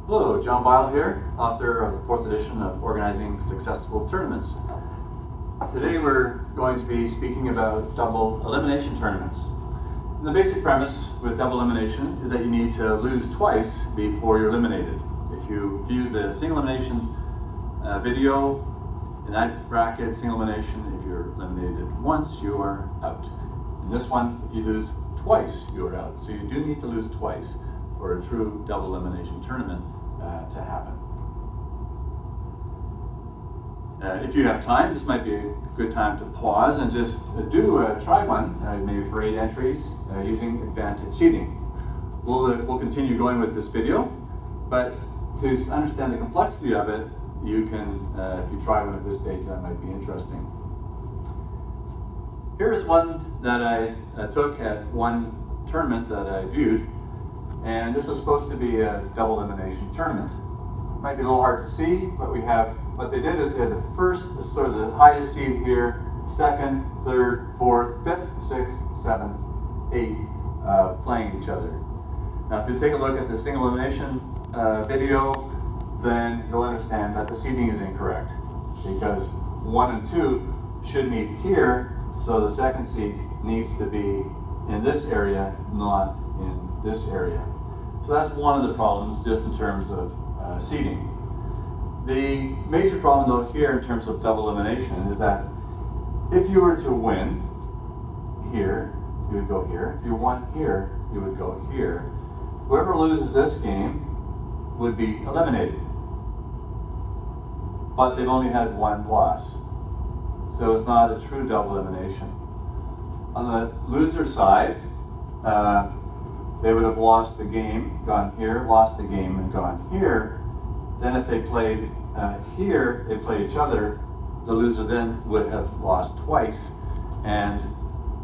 Hello, John Bile here, author of the 4th edition of Organizing Successful Tournaments. Today we're going to be speaking about double elimination tournaments. And the basic premise with double elimination is that you need to lose twice before you're eliminated. If you view the single elimination video, in that bracket, single elimination, if you're eliminated once, you are out. In this one, if you lose twice, you are out. So you do need to lose twice for a true double elimination tournament to happen. If you have time, this might be a good time to pause and just try one, maybe for 8 entries, using advantage seeding. We'll continue going with this video, but to understand the complexity of it, you can, if you try one at this stage, that might be interesting. Here's one that I took at one tournament that I viewed, and this was supposed to be a double elimination tournament. Might be a little hard to see, but what they did is they had the first, sort of the highest seed here, second, third, fourth, fifth, sixth, seventh, eighth, playing each other. Now, if you take a look at the single elimination video, then you'll understand that the seeding is incorrect, because 1 and 2 should meet here, so the second seed needs to be in this area, not in this area. So that's one of the problems, just in terms of seeding. The major problem, though, here in terms of double elimination is that if you were to win here, you would go here. If you won here, you would go here. Whoever loses this game would be eliminated. But they've only had one loss. So it's not a true double elimination. On the loser side, they would have lost the game, gone here, lost the game, and gone here. Then if they played here, they play each other, the loser then would have lost twice and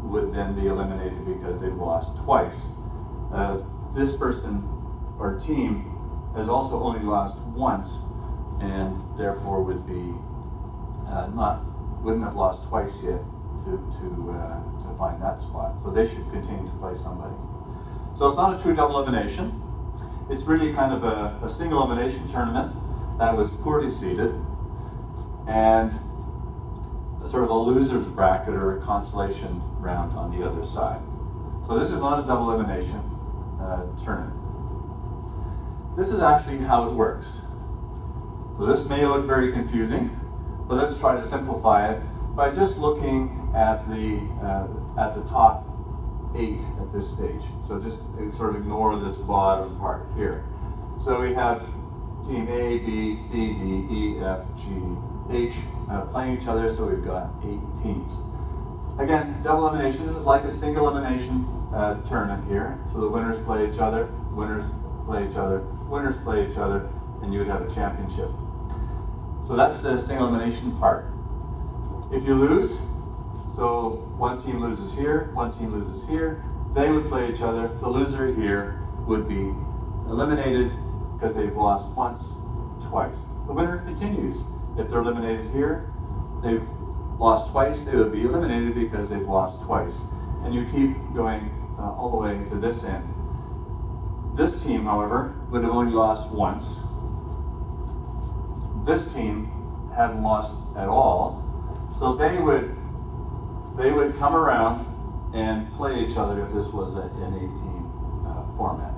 would then be eliminated because they've lost twice. This person or team has also only lost once and therefore would be wouldn't have lost twice yet to find that spot. So they should continue to play somebody. So it's not a true double elimination. It's really kind of a single elimination tournament that was poorly seeded, and sort of a loser's bracket or a consolation round on the other side. So this is not a double elimination tournament. This is actually how it works. So this may look very confusing, but let's try to simplify it by just looking at the top 8 at this stage. So just sort of ignore this bottom part here. So we have team A, B, C, D, E, F, G, H playing each other, so we've got 8 teams. Again, double elimination, this is like a single elimination tournament here. So the winners play each other, winners play each other, winners play each other, and you would have a championship. So that's the single elimination part. If you lose, so one team loses here, one team loses here, they would play each other. The loser here would be eliminated because they've lost once, twice. The winner continues. If they're eliminated here, they've lost twice, they would be eliminated because they've lost twice. And you keep going all the way to this end. This team, however, would have only lost once. This team hadn't lost at all, so they would come around and play each other if this was an 8-team format.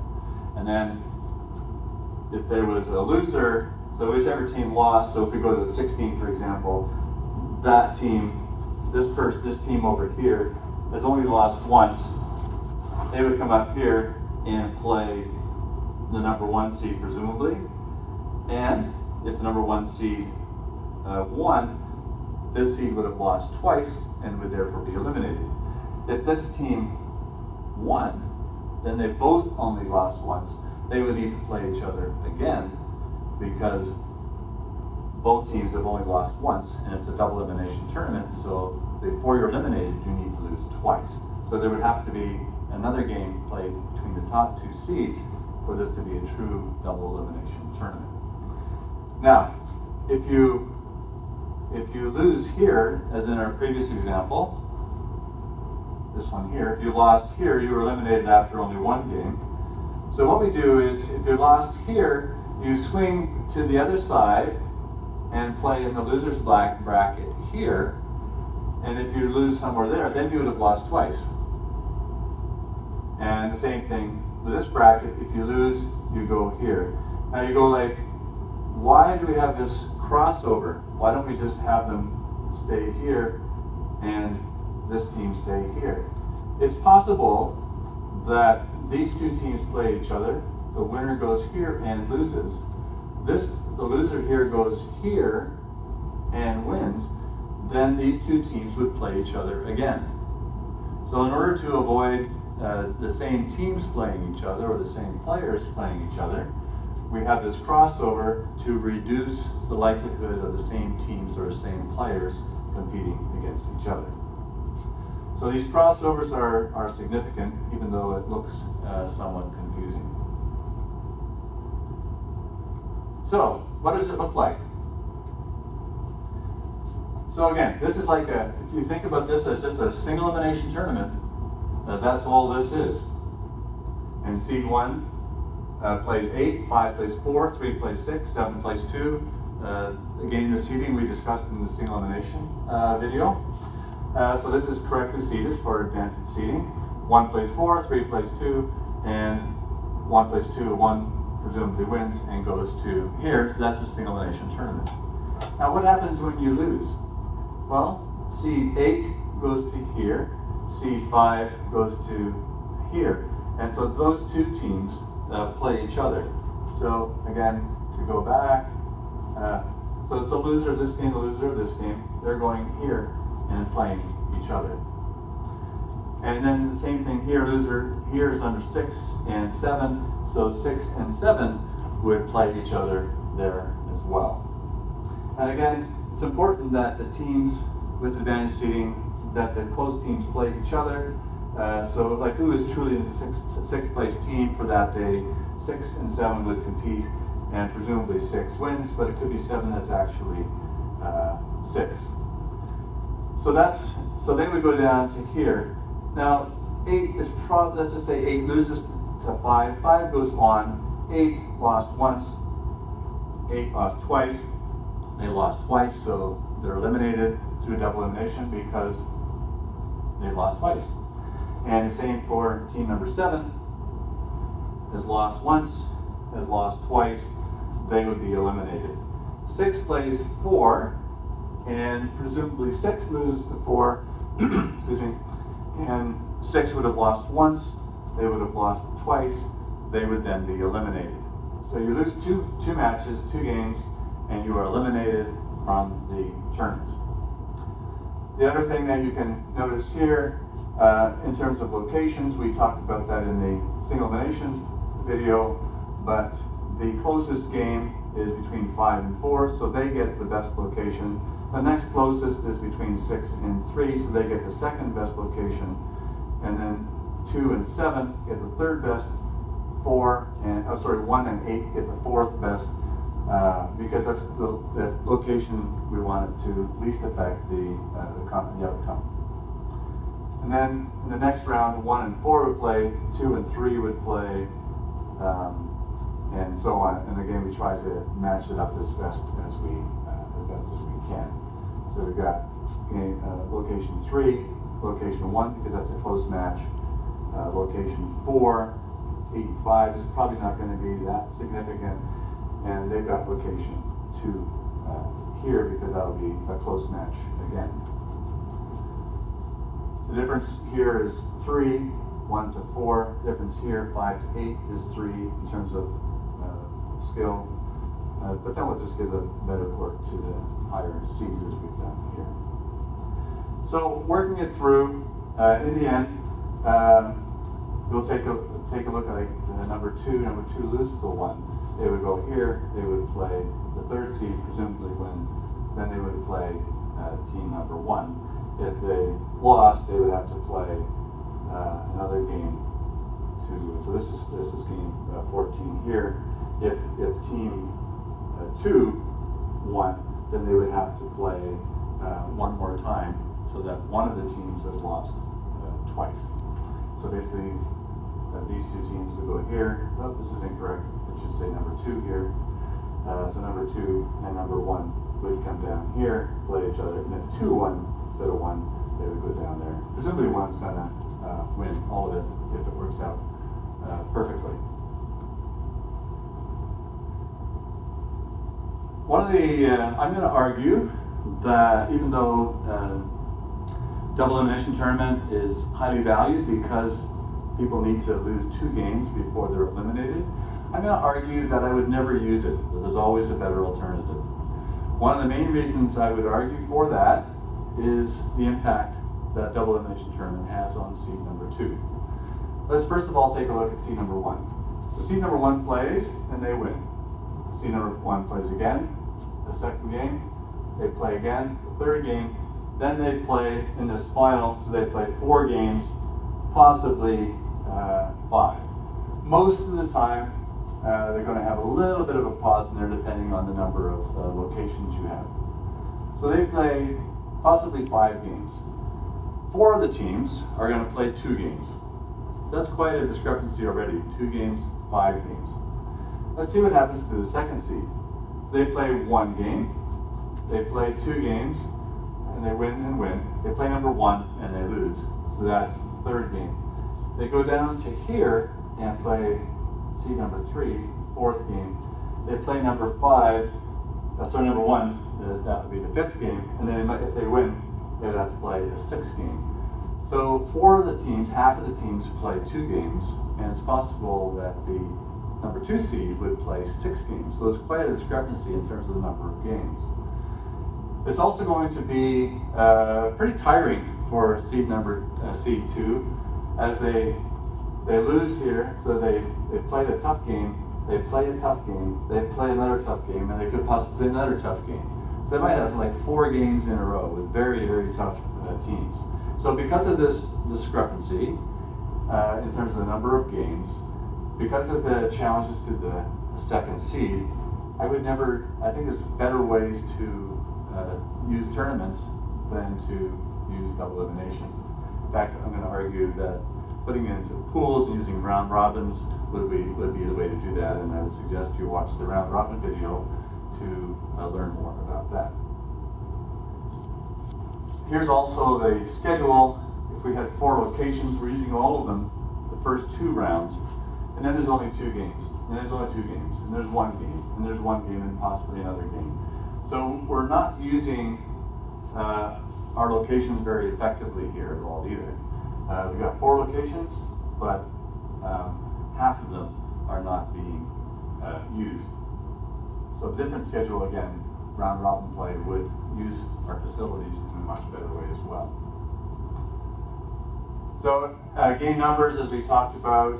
And then if there was a loser, so whichever team lost, so if we go to the 16, for example, that team, this team over here has only lost once. They would come up here and play the number 1 seed, presumably. And if the number 1 seed won, this seed would have lost twice and would therefore be eliminated. If this team won, then they both only lost once. They would need to play each other again because both teams have only lost once, and it's a double elimination tournament, so before you're eliminated, you need to lose twice. So there would have to be another game played between the top 2 seeds for this to be a true double elimination tournament. Now, if you lose here, as in our previous example, this one here, if you lost here, you were eliminated after only 1 game. So what we do is, if you lost here, you swing to the other side and play in the loser's bracket here, and if you lose somewhere there, then you would have lost twice. And the same thing with this bracket, if you lose, you go here. Now you go like, why do we have this crossover? Why don't we just have them stay here and this team stay here? It's possible that these two teams play each other. The winner goes here and loses. The loser here goes here and wins. Then these two teams would play each other again. So in order to avoid the same teams playing each other or the same players playing each other, we have this crossover to reduce the likelihood of the same teams or the same players competing against each other. So these crossovers are significant, even though it looks somewhat confusing. So, what does it look like? So again, this is like if you think about this as just a single elimination tournament, that's all this is. And seed 1 plays 8, 5 plays 4, 3 plays 6, 7 plays 2. Again, the seeding we discussed in the single elimination video. So this is correctly seeded for advantage seeding. 1 plays 4, 3 plays 2, and 1 plays 2, 1 presumably wins and goes to here. So that's a single elimination tournament. Now what happens when you lose? Well, seed 8 goes to here, seed 5 goes to here. And so those two teams play each other. So again, to go back, so it's the loser of this game, the loser of this game, they're going here and playing each other. And then the same thing here, loser here is under 6 and 7, so 6 and 7 would play each other there as well. And again, it's important that the teams with advantage seeding, that the close teams play each other. So like who is truly the sixth place team for that day, 6 and 7 would compete, and presumably 6 wins, but it could be 7 that's actually 6. So they would go down to here. Now 8 is probably, let's just say 8 loses to 5, 5 goes on, 8 lost once, 8 lost twice, they lost twice, so they're eliminated through double elimination because they lost twice. And the same for team number 7, has lost once, has lost twice, they would be eliminated. 6 plays 4, and presumably 6 loses to 4, excuse me, and 6 would have lost once, they would have lost twice, they would then be eliminated. So you lose two matches, 2 games, and you are eliminated from the tournament. The other thing that you can notice here, in terms of locations, we talked about that in the single elimination video, but the closest game is between 5 and 4, so they get the best location. The next closest is between 6 and 3, so they get the second best location. And then 2 and 7 get the third best, 1 and 8 get the fourth best, because that's the location we wanted to least affect the outcome. And then in the next round, 1 and 4 would play, 2 and 3 would play, and so on. And again, we try to match it up as best as we can. So we've got location 3, location 1, because that's a close match. Location 4, 8 and 5 is probably not going to be that significant. And they've got location 2 here, because that'll be a close match again. The difference here is 3, 1 to 4. The difference here, 5 to 8, is 3 in terms of skill. But then we'll just give a better work to the higher seeds as we've done here. So working it through, in the end, we'll take a look at number 2. Number 2 loses to 1. They would go here. They would play the third seed, presumably win. Then they would play team number 1. If they lost, they would have to play another game. So this is game 14 here. If team 2 won, then they would have to play one more time, so that one of the teams has lost twice. So basically, these 2 teams would go here. Oh, this is incorrect. It should say number 2 here. So number 2 and number 1 would come down here, play each other, and if 2 won instead of 1, they would go down there. Presumably 1's going to win all of it if it works out perfectly. I'm going to argue that even though double elimination tournament is highly valued because people need to lose 2 games before they're eliminated, I'm going to argue that I would never use it. There's always a better alternative. One of the main reasons I would argue for that is the impact that double elimination tournament has on seed number 2. Let's first of all take a look at seed number 1. So seed number 1 plays and they win. Seed number 1 plays again, the second game, they play again, the third game, then they play in this final, so they play 4 games, possibly 5. Most of the time, they're going to have a little bit of a pause in there depending on the number of locations you have. So they play possibly 5 games. 4 of the teams are going to play 2 games. So that's quite a discrepancy already. 2 games, 5 games. Let's see what happens to the second seed. So they play 1 game, they play 2 games, and they win and win. They play number 1 and they lose. So that's the third game. They go down to here and play seed number 3, 4th game. They play number 5, sorry, number 1, that would be the 5th game, and then if they win, they would have to play a 6th game. So 4 of the teams, half of the teams play 2 games, and it's possible that the number 2 seed would play 6 games. So there's quite a discrepancy in terms of the number of games. It's also going to be pretty tiring for seed 2, as they lose here, so they played a tough game, they play a tough game, they play another tough game, and they could possibly play another tough game. So they might have like 4 games in a row with very, very tough teams. So because of this discrepancy in terms of the number of games, because of the challenges to the second seed, I think there's better ways to use tournaments than to use double elimination. In fact, I'm going to argue that putting it into pools and using round robins would be the way to do that, and I would suggest you watch the round robin video to learn more about that. Here's also the schedule. If we had 4 locations, we're using all of them the first 2 rounds, and then there's only 2 games, and there's only 2 games, and there's 1 game, and there's 1 game, and possibly another game. So we're not using our locations very effectively here at all either. We've got 4 locations, but half of them are not being used. So a different schedule, again, round robin play would use our facilities in a much better way as well. So game numbers, as we talked about,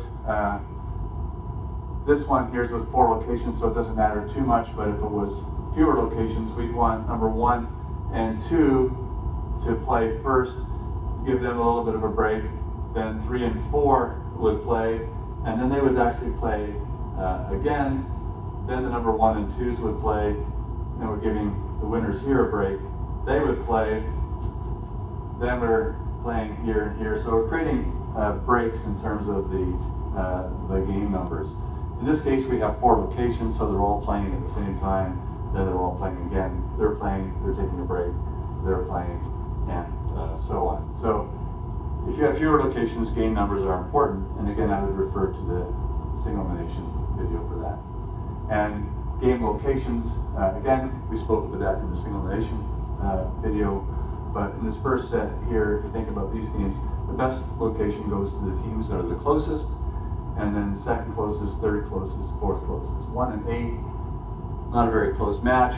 this one here is with 4 locations, so it doesn't matter too much, but if it was fewer locations, we'd want number 1 and 2 to play first, give them a little bit of a break, then 3 and 4 would play, and then they would actually play again, then the number 1 and 2s would play, and we're giving the winners here a break, they would play, then we're playing here and here, so we're creating breaks in terms of the game numbers. In this case, we have 4 locations, so they're all playing at the same time, then they're all playing again, they're taking a break, they're playing, and so on. So if you have fewer locations, game numbers are important, and again, I would refer to the single elimination video for that. And game locations, again, we spoke about that in the single elimination video, but in this first set here, if you think about these games, the best location goes to the teams that are the closest, and then second closest, third closest, fourth closest. 1 and 8, not a very close match.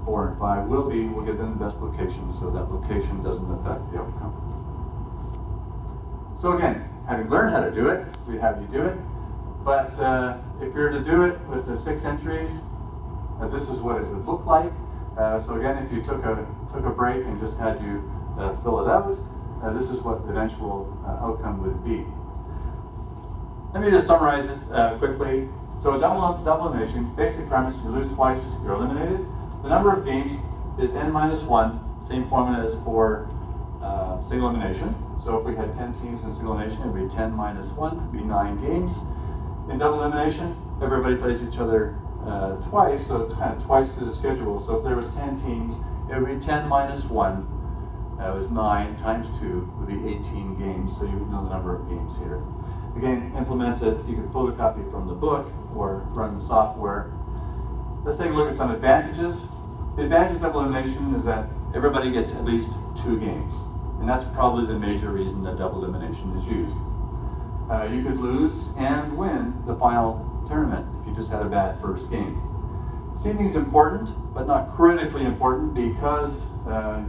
4 and 5 will be. We'll give them the best location so that location doesn't affect the outcome. So again, having learned how to do it, we have you do it. But if you're to do it with the 6 entries, this is what it would look like. So again, if you took a break and just had you fill it out, this is what the eventual outcome would be. Let me just summarize it quickly. So double elimination, basic premise, you lose twice, you're eliminated. The number of games is n-1, same formula as for single elimination. So if we had 10 teams in single elimination, it would be 10 minus 1, it would be 9 games. In double elimination, everybody plays each other twice, so it's kind of twice through the schedule. So if there was 10 teams, it would be 10 minus 1. That was 9 times 2 would be 18 games, so you would know the number of games here. Again, implement it. You can photocopy from the book or run the software. Let's take a look at some advantages. The advantage of double elimination is that everybody gets at least 2 games. And that's probably the major reason that double elimination is used. You could lose and win the final tournament if you just had a bad first game. Seeding is important, but not critically important because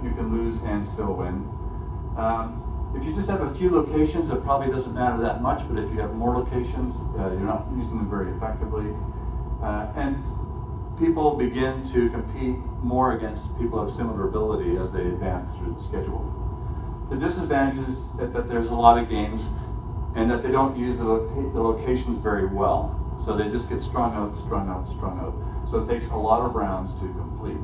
you can lose and still win. If you just have a few locations, it probably doesn't matter that much, but if you have more locations, you're not using them very effectively. And people begin to compete more against people of similar ability as they advance through the schedule. The disadvantage is that there's a lot of games and that they don't use the locations very well. So they just get strung out, strung out, strung out. So it takes a lot of rounds to complete.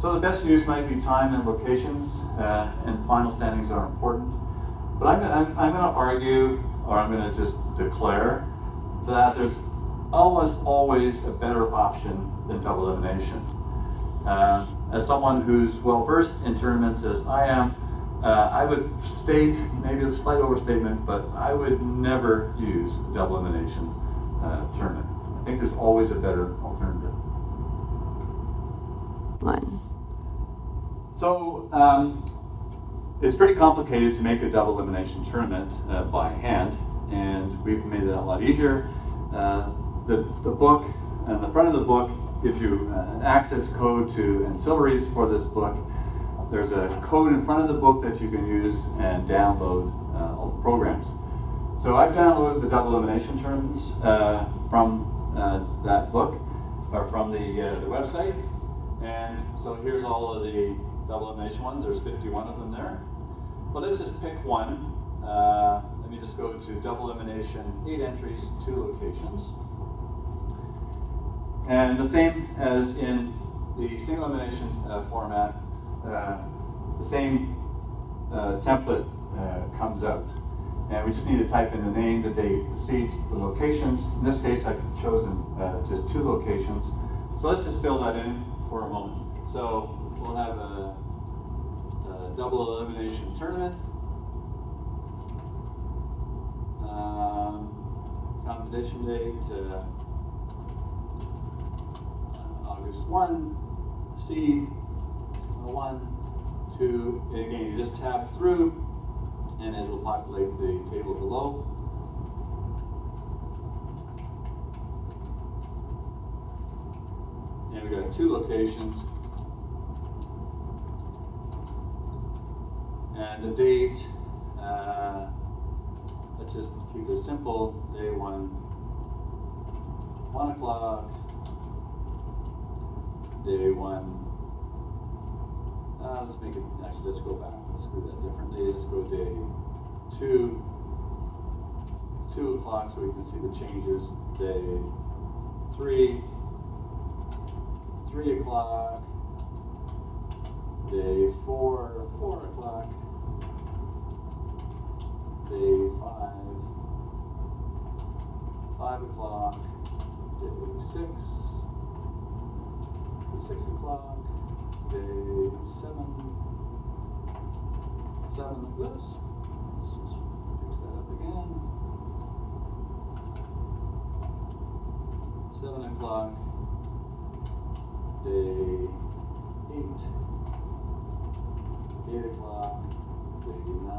So the best use might be time and locations, and final standings are important. But I'm going to argue, or I'm going to just declare, that there's almost always a better option than double elimination. As someone who's well versed in tournaments as I am, I would state, maybe a slight overstatement, but I would never use a double elimination tournament. I think there's always a better alternative. One. So it's pretty complicated to make a double elimination tournament by hand, and we've made it a lot easier. The book, and the front of the book gives you an access code to ancillaries for this book. There's a code in front of the book that you can use and download all the programs. So I've downloaded the double elimination tournaments from that book, or from the website. And so here's all of the double elimination ones. There's 51 of them there. But let's just pick one. Let me just go to double elimination, 8 entries, 2 locations. And the same as in the single elimination format, the same template comes out. And we just need to type in the name, the date, the seats, the locations. In this case, I've chosen just 2 locations. So let's just fill that in for a moment. So we'll have a double elimination tournament. Competition date, August 1, seed 1, 2, and again, you just tap through and it will populate the table below. And we've got 2 locations. And the date, let's just keep it simple. Day 1, 1 o'clock. Day 1, let's make it, actually let's go back. Let's do that differently. Let's go day 2, 2 o'clock so we can see the changes. Day 3, 3 o'clock. Day 4, 4 o'clock. Day 5, 5 o'clock. Day 6, 6 o'clock. Day 7, 7, whoops. Let's just fix that up again. 7 o'clock. Day 8, 8 o'clock. Day 9,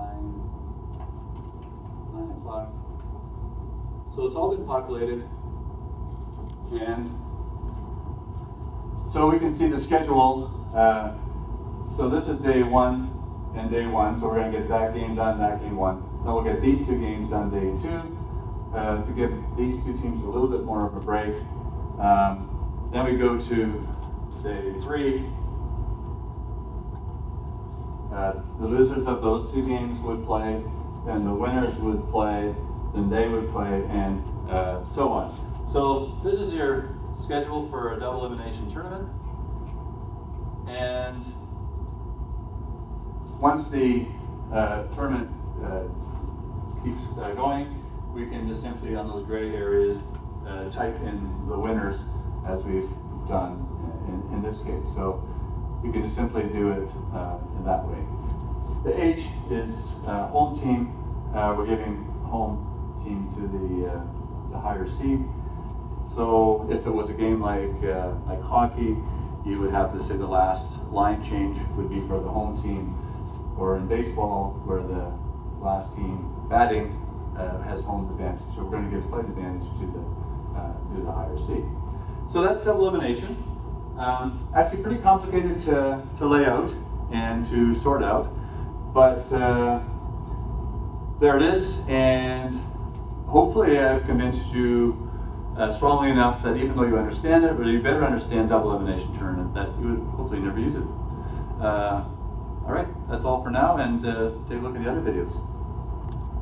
9 o'clock. So it's all been populated, and so we can see the schedule. So this is day 1 and day 1, so we're going to get that game done, that game 1. Then we'll get these 2 games done day 2 to give these 2 teams a little bit more of a break. Then we go to day 3. The losers of those 2 games would play, then the winners would play, then they would play, and so on. So this is your schedule for a double elimination tournament. And once the tournament keeps going, we can just simply, on those gray areas, type in the winners as we've done in this case. So you can just simply do it in that way. The H is home team. We're giving home team to the higher seed. So if it was a game like hockey, you would have to say the last line change would be for the home team, or in baseball, where the last team batting has home advantage. So we're going to give slight advantage to the higher seed. So that's double elimination. Actually pretty complicated to lay out and to sort out, but there it is, and hopefully I've convinced you strongly enough that even though you understand it, or you better understand double elimination tournament, that you would hopefully never use it. All right, that's all for now, and take a look at the other videos.